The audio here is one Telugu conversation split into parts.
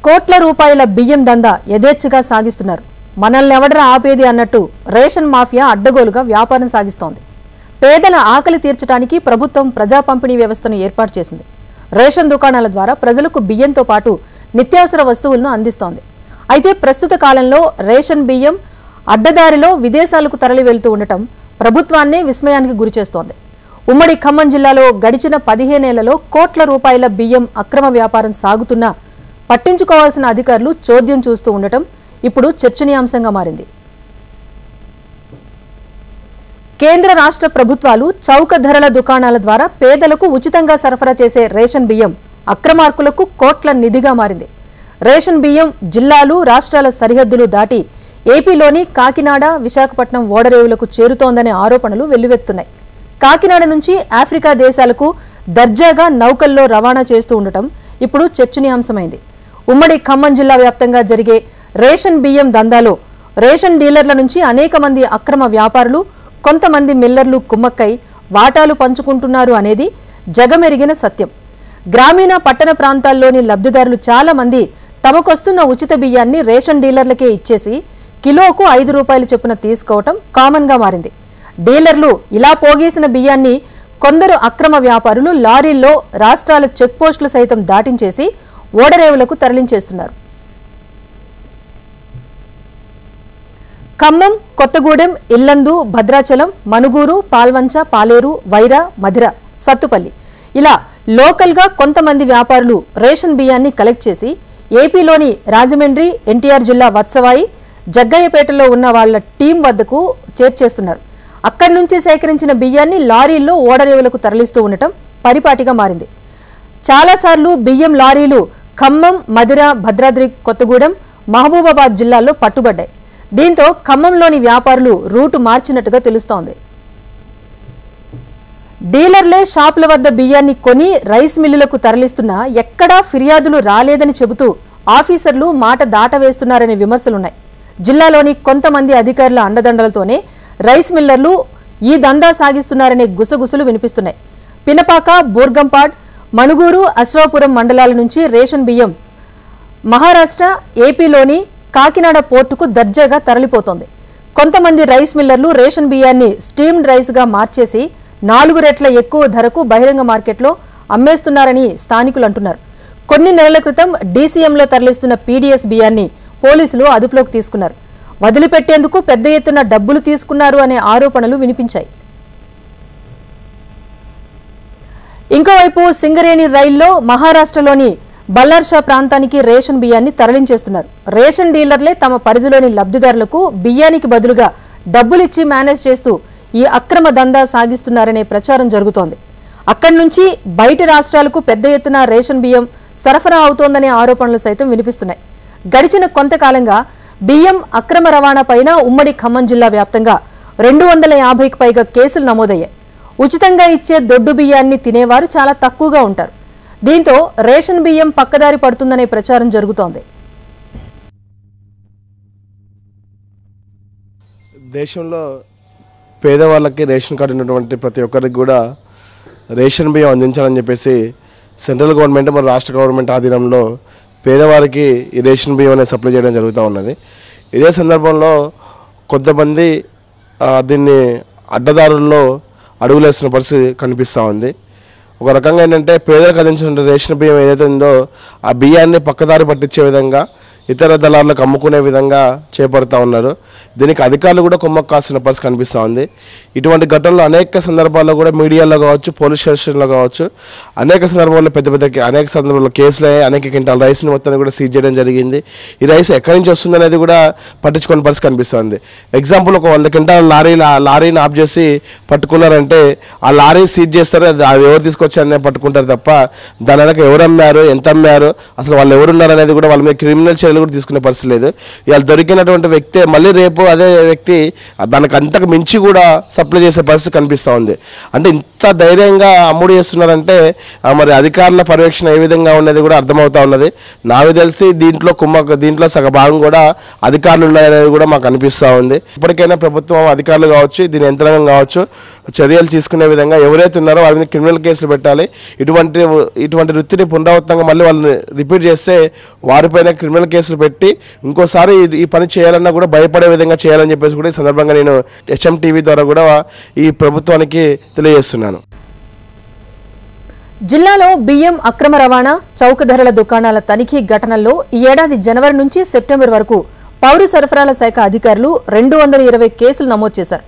కోట్ల రూపాయల బియ్యం దందా యథేచ్ఛగా సాగిస్తున్నారు. మనల్ని ఎవడరా ఆపేది అన్నట్టు రేషన్ మాఫియా అడ్డగోలుగా వ్యాపారం సాగిస్తోంది. పేదల ఆకలి తీర్చడానికి ప్రభుత్వం ప్రజా పంపిణీ వ్యవస్థను ఏర్పాటు చేసింది. రేషన్ దుకాణాల ద్వారా ప్రజలకు బియ్యంతో పాటు నిత్యావసర వస్తువులను అందిస్తోంది. అయితే ప్రస్తుత కాలంలో రేషన్ బియ్యం అడ్డదారిలో విదేశాలకు తరలి వెళ్తూ ఉండటం ప్రభుత్వాన్నే విస్మయానికి గురిచేస్తోంది. ఉమ్మడి ఖమ్మం జిల్లాలో గడిచిన 15 ఏళ్లలో కోట్ల రూపాయల బియ్యం అక్రమ వ్యాపారం సాగుతున్నా పట్టించుకోవాల్సిన అధికారులు చోద్యం చూస్తూ ఉండటం ఇప్పుడు చర్చనీయాంశంగా మారింది. కేంద్ర రాష్ట్ర ప్రభుత్వాలు చౌక ధరల దుకాణాల ద్వారా పేదలకు ఉచితంగా సరఫరా చేసే రేషన్ బియ్యం అక్రమార్కులకు కోట్ల నిధిగా మారింది. రేషన్ బియ్యం జిల్లాలు రాష్ట్రాల సరిహద్దులు దాటి ఏపీలోని కాకినాడ, విశాఖపట్నం ఓడరేవులకు చేరుతోందనే ఆరోపణలు వెల్లువెత్తున్నాయి. కాకినాడ నుంచి ఆఫ్రికా దేశాలకు దర్జాగా నౌకల్లో రవాణా చేస్తూ ఉండటం ఇప్పుడు చర్చనీయాంశమైంది. ఉమ్మడి ఖమ్మం జిల్లా వ్యాప్తంగా జరిగే రేషన్ బియ్యం దందాలో రేషన్ డీలర్ల నుంచి అనేక మంది అక్రమ వ్యాపారులు, కొంతమంది మిల్లర్లు కుమ్మక్కై వాటాలు పంచుకుంటున్నారు అనేది జగమెరిగిన సత్యం. గ్రామీణ పట్టణ ప్రాంతాల్లోని లబ్ధిదారులు చాలా మంది తమకొస్తున్న ఉచిత బియ్యాన్ని రేషన్ డీలర్లకే ఇచ్చేసి కిలోకు 5 రూపాయలు చొప్పున తీసుకోవటం కామన్ గా మారింది. డీలర్లు ఇలా పోగేసిన బియ్యాన్ని కొందరు అక్రమ వ్యాపారులు లారీల్లో రాష్ట్రాల చెక్ పోస్టులు సైతం దాటించేసి ఓడరేవులకు తరలించేస్తున్నారు. ఖమ్మం, కొత్తగూడెం, ఇల్లందు, భద్రాచలం, మనుగూరు, పాల్వంచ, పాలేరు, వైరా, మధిర, సత్తుపల్లి ఇలా లోకల్ గా కొంతమంది వ్యాపారులు రేషన్ బియ్యాన్ని కలెక్ట్ చేసి ఏపీలోని రాజమండ్రి, ఎన్టీఆర్ జిల్లా వత్సవాయి, జగ్గయ్యపేటలో ఉన్న వాళ్ల టీం వద్దకు చేర్చేస్తున్నారు. అక్కడి నుంచి సేకరించిన బియ్యాన్ని లారీల్లో ఓడరేవులకు తరలిస్తూ ఉండటం పరిపాటిగా మారింది. చాలాసార్లు బియ్యం లారీలు ఖమ్మం, మధిర, భద్రాద్రి కొత్తగూడెం, మహబూబాబాద్ జిల్లాల్లో పట్టుబడ్డాయి. దీంతో ఖమ్మంలోని వ్యాపారులు రూటు మార్చినట్టుగా తెలుస్తోంది. డీలర్లే షాపుల వద్ద బియ్యాన్ని కొని రైస్ మిల్లులకు తరలిస్తున్నా ఎక్కడా ఫిర్యాదులు రాలేదని చెబుతూ ఆఫీసర్లు మాట దాటవేస్తున్నారనే విమర్శలున్నాయి. జిల్లాలోని కొంతమంది అధికారుల అండదండలతోనే రైస్ మిల్లర్లు ఈ దందా సాగిస్తున్నారనే గుసగుసలు వినిపిస్తున్నాయి. పినపాక, బూర్గంపాడ్, మనుగూరు, అశ్వాపురం మండలాల నుంచి రేషన్ బియ్యం మహారాష్ట్ర, ఏపీలోని కాకినాడ పోర్టుకు దర్జాగా తరలిపోతోంది. కొంతమంది రైస్ మిల్లర్లు రేషన్ బియ్యాన్ని స్టీమ్డ్ రైస్ గా మార్చేసి 4 రెట్ల ఎక్కువ ధరకు బహిరంగ మార్కెట్లో అమ్మేస్తున్నారని స్థానికులు అంటున్నారు. కొన్ని నెలల క్రితం డీసీఎంలో తరలిస్తున్న పీడీఎస్ బియ్యాన్ని పోలీసులు అదుపులోకి తీసుకున్నారు. వదిలిపెట్టేందుకు పెద్ద ఎత్తున డబ్బులు తీసుకున్నారు అనే ఆరోపణలు వినిపించాయి. ఇంకోవైపు సింగరేణి రైల్లో మహారాష్ట్రలోని బల్లార్షా ప్రాంతానికి రేషన్ బియ్యాన్ని తరలించేస్తున్నారు. రేషన్ డీలర్లే తమ పరిధిలోని లబ్ధిదారులకు బియ్యానికి బదులుగా డబ్బులిచ్చి మేనేజ్ చేస్తూ ఈ అక్రమ దందా సాగిస్తున్నారనే ప్రచారం జరుగుతోంది. అక్కడి నుంచి బయటి రాష్ట్రాలకు పెద్ద ఎత్తున రేషన్ బియ్యం సరఫరా అవుతోందనే ఆరోపణలు సైతం వినిపిస్తున్నాయి. గడిచిన కొంతకాలంగా బియ్యం అక్రమ రవాణా పైన ఉమ్మడి ఖమ్మం జిల్లా వ్యాప్తంగా 250కి పైగా కేసులు నమోదయ్యాయి. ఉచితంగా ఇచ్చే దొడ్డు బియ్యాన్ని తినేవారు చాలా తక్కువగా ఉంటారు. దీంతో రేషన్ బియ్యం పక్కదారి పడుతుందనే ప్రచారం జరుగుతోంది. దేశంలో పేదవాళ్ళకి రేషన్ కార్డు ఉన్నటువంటి ప్రతి ఒక్కరికి కూడా రేషన్ బియ్యం అందించాలని చెప్పేసి సెంట్రల్ గవర్నమెంట్ మరియు రాష్ట్ర గవర్నమెంట్ ఆధీనంలో పేదవారికి ఈ రేషన్ బియ్యం అనేది సప్లై చేయడం జరుగుతూ ఉన్నది. ఇదే సందర్భంలో కొంతమంది దీన్ని అడ్డదారుల్లో అడుగులేస్తున్న పరిస్థితి కనిపిస్తూ ఉంది. ఒక రకంగా ఏంటంటే పేదలకు అందించిన రేషన్ బియ్యం ఏదైతే ఉందో ఆ బియ్యాన్ని పక్కదారి పట్టించే విధంగా ఇతర దళాలకు అమ్ముకునే విధంగా చేపడుతూ ఉన్నారు. దీనికి అధికారులు కూడా కుమ్మక్కు కాస్తున్న పరిస్థితి కనిపిస్తూ ఉంది. ఇటువంటి ఘటనలు అనేక సందర్భాల్లో కూడా మీడియాలో కావచ్చు, పోలీస్ స్టేషన్లో కావచ్చు, అనేక సందర్భాల్లో అనేక సందర్భాల్లో కేసులు అనేక క్వింటాల రైస్ని మొత్తాన్ని కూడా సీజ్ చేయడం జరిగింది. ఈ రైస్ ఎక్కడి నుంచి వస్తుంది అనేది కూడా పట్టించుకునే పరిస్థితి కనిపిస్తుంది. ఎగ్జాంపుల్ ఒక 100 క్వింటాల లారీని ఆఫ్ చేసి పట్టుకున్నారంటే ఆ లారీ సీజ్ చేస్తారు, అది ఎవరు తీసుకొచ్చారనే పట్టుకుంటారు తప్ప దాని వెనక ఎవరు అమ్మారు, ఎంత అమ్మారు, అసలు వాళ్ళు ఎవరున్నారు అనేది కూడా వాళ్ళ మీద క్రిమినల్ చర్యలు చర్యలు కూడా తీసుకునే పరిస్థితి లేదు. ఇవాళ దొరికినటువంటి వ్యక్తి మళ్ళీ రేపు అదే వ్యక్తి దానికి అంతకు మించి కూడా సప్లై చేసే పరిస్థితి కనిపిస్తూ ఉంది. అంటే ఇంత ధైర్యంగా అమ్ముడు చేస్తున్నారంటే మరి అధికారుల పర్యవేక్షణ ఏ విధంగా ఉన్నది కూడా అర్థమవుతా ఉన్నది. నాకు తెలిసి దీంట్లో సగ భాగం కూడా అధికారులు ఉన్నాయనేది కూడా మాకు అనిపిస్తూ ఉంది. ఇప్పటికైనా ప్రభుత్వం అధికారులు కావచ్చు, దీని యంత్రాంగం కావచ్చు, చర్యలు తీసుకునే విధంగా ఎవరైతే ఉన్నారో వాళ్ళ మీద క్రిమినల్ కేసులు పెట్టాలి. ఇటువంటి వృత్తిని పునరావృతంగా మళ్ళీ వాళ్ళని రిపీట్ చేస్తే వారిపైన క్రిమినల్ కేసులు పెట్టి ఇంకోసారి ఈ పని చేయాలన్నా కూడా భయపడే విధంగా చేయాలని చెప్పేసి కూడా ఈ సందర్భంగా నేను HM TV ద్వారా కూడా ఈ ప్రభుత్వానికి తెలియజేస్తున్నాను. జిల్లాలో బియ్యం అక్రమ రవాణా, చౌక ధరల దుకాణాల తనిఖీ ఘటనల్లో ఈ ఏడాది జనవరి నుంచి సెప్టెంబర్ వరకు పౌర సరఫరాల శాఖ అధికారులు 220 కేసులు నమోదు చేశారు.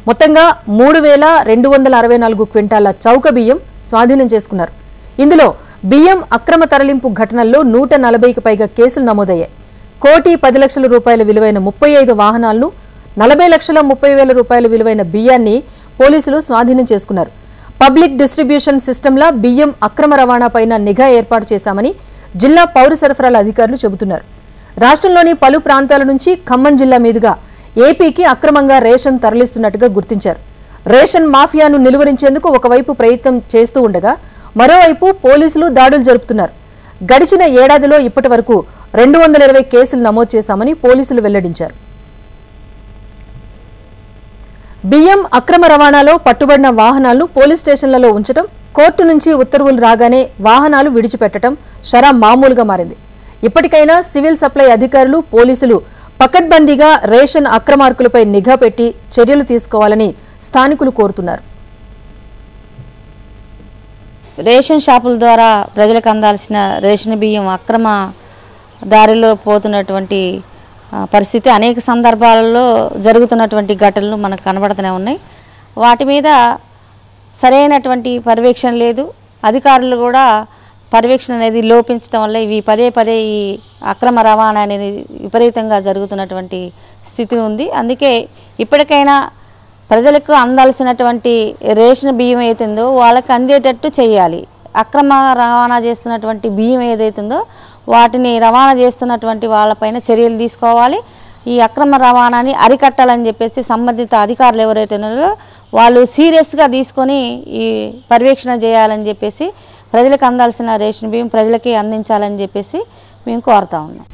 మొత్తంగా 3,264 క్వింటాల చౌక బియ్యం స్వాధీనం చేసుకున్నారు. ఇందులో బియ్యం అక్రమ తరలింపు ఘటనల్లో 140కి పైగా కేసులు నమోదయ్యాయి. 1,10,00,000 రూపాయల విలువైన 35 వాహనాలను, 40,30,000 రూపాయల విలువైన బియ్యాన్ని పోలీసులు స్వాధీనం చేసుకున్నారు. పబ్లిక్ డిస్ట్రిబ్యూషన్ సిస్టంలా బియ్యం అక్రమ రవాణాపైన నిఘా ఏర్పాటు చేశామని జిల్లా పౌర సరఫరాల అధికారులు చెబుతున్నారు. రాష్ట్రంలోని పలు ప్రాంతాల నుంచి ఖమ్మం జిల్లా మీదుగా ఏపీకి అక్రమంగా రేషన్ తరలిస్తున్నట్టుగా గుర్తించారు. రేషన్ మాఫియాను నిలువరించేందుకు ఒకవైపు ప్రయత్నం చేస్తూ ఉండగా మరోవైపు పోలీసులు దాడులు జరుపుతున్నారు. గడిచిన ఏడాదిలో ఇప్పటి వరకు 220 కేసులు నమోదు చేశామని పోలీసులు వెల్లడించారు. బియ్యం అక్రమ రవాణాలో పట్టుబడిన వాహనాలను పోలీస్ స్టేషన్లలో ఉంచడం, కోర్టు నుంచి ఉత్తర్వులు రాగానే వాహనాలు విడిచిపెట్టడం షరా మామూలుగా మారింది. ఇప్పటికైనా సివిల్ సప్లై అధికారులు, పోలీసులు పకడ్బందీగా రేషన్ అక్రమార్కులపై నిఘా పెట్టి చర్యలు తీసుకోవాలని స్థానికులు కోరుతున్నారు. రేషన్ షాపుల ద్వారా ప్రజలకు అందాల్సిన రేషన్ బియ్యం అక్రమ దారిలో పోతున్నటువంటి పరిస్థితి అనేక సందర్భాలలో జరుగుతున్నటువంటి ఘటనలు మనకు కనబడుతూనే ఉన్నాయి. వాటి మీద సరైనటువంటి పర్యవేక్షణ లేదు. అధికారులు కూడా పర్యవేక్షణ అనేది లోపించడం వల్ల ఇవి పదే పదే ఈ అక్రమ రవాణా అనేది విపరీతంగా జరుగుతున్నటువంటి స్థితి ఉంది. అందుకే ఇప్పటికైనా ప్రజలకు అందాల్సినటువంటి రేషన్ బియ్యం ఏదైతుందో వాళ్ళకి అందేటట్టు చేయాలి. అక్రమ రవాణా చేస్తున్నటువంటి బియ్యం ఏదైతుందో వాటిని రవాణా చేస్తున్నటువంటి వాళ్ళపైన చర్యలు తీసుకోవాలి. ఈ అక్రమ రవాణాని అరికట్టాలని చెప్పేసి సంబంధిత అధికారులు ఎవరైతే ఉన్నారో వాళ్ళు సీరియస్గా తీసుకొని ఈ పర్యవేక్షణ చేయాలని చెప్పేసి ప్రజలకు అందాల్సిన రేషన్ బియ్యం ప్రజలకి అందించాలని చెప్పేసి మేము కోరుతా ఉన్నాం.